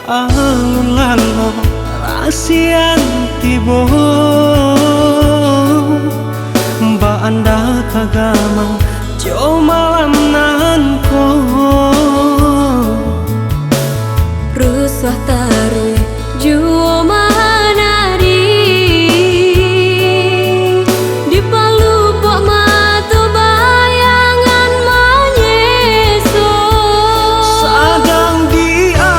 Alun lalo rasian tibo Mbak anda kagamang jo malam nanko Rusuh taruh juo manari di Palu pok matu bayangan menyeso sadang dia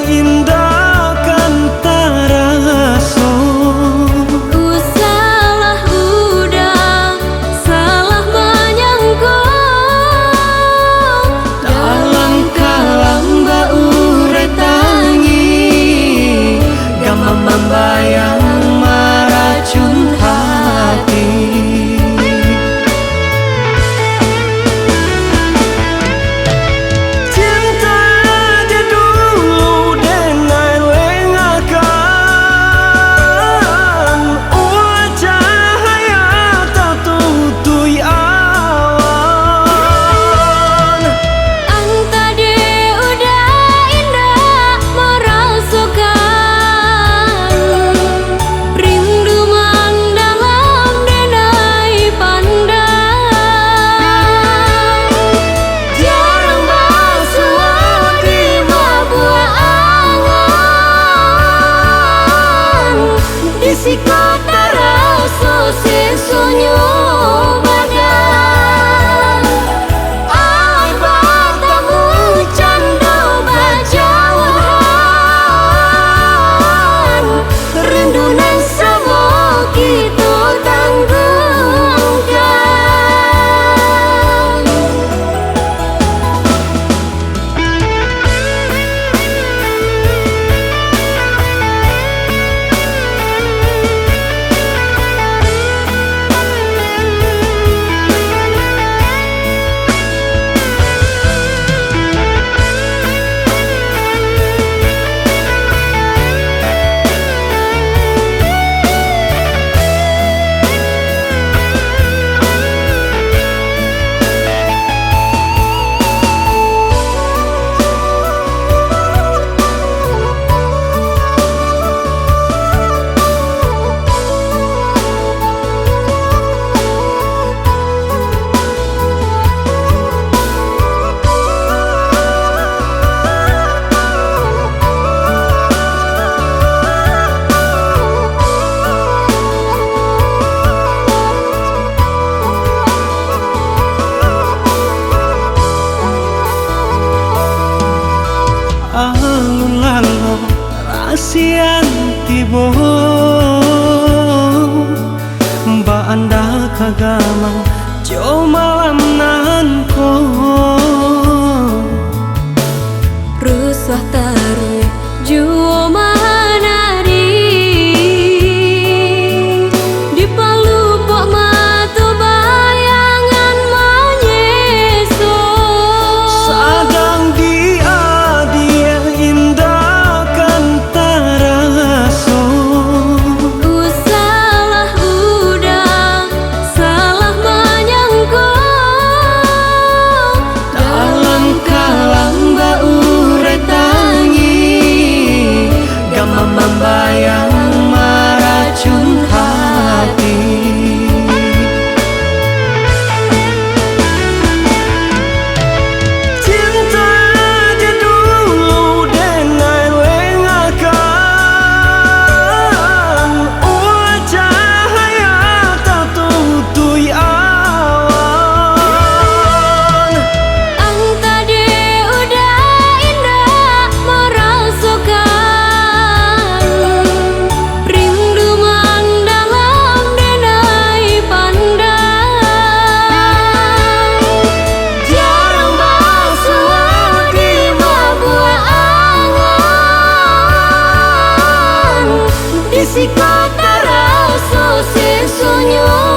indah kan taraso salah udah salah menyangko dalam kalam bau membayang meracun hati. Cinta aja dulu dengan lengakan cahaya tak tutui awan. Anta de udah indah merasukan si kota rasa sesonyo badan ai batamu canda bajauhan rendunan semua kita tanggungkan. Alun lalo rasian tibo Mbak anda kagamang jo malam nanko Rusuh taruh juo manari di Palu pok matu bayangan menyeso sadang dia indah kan taraso salah udah salah menyangko dalam kalam bau membayang meracun hati. Cinta aja dulu dengan lengakan cahaya tak tutui awan. Anta de udah indah merasukan si kota rasa sesonyo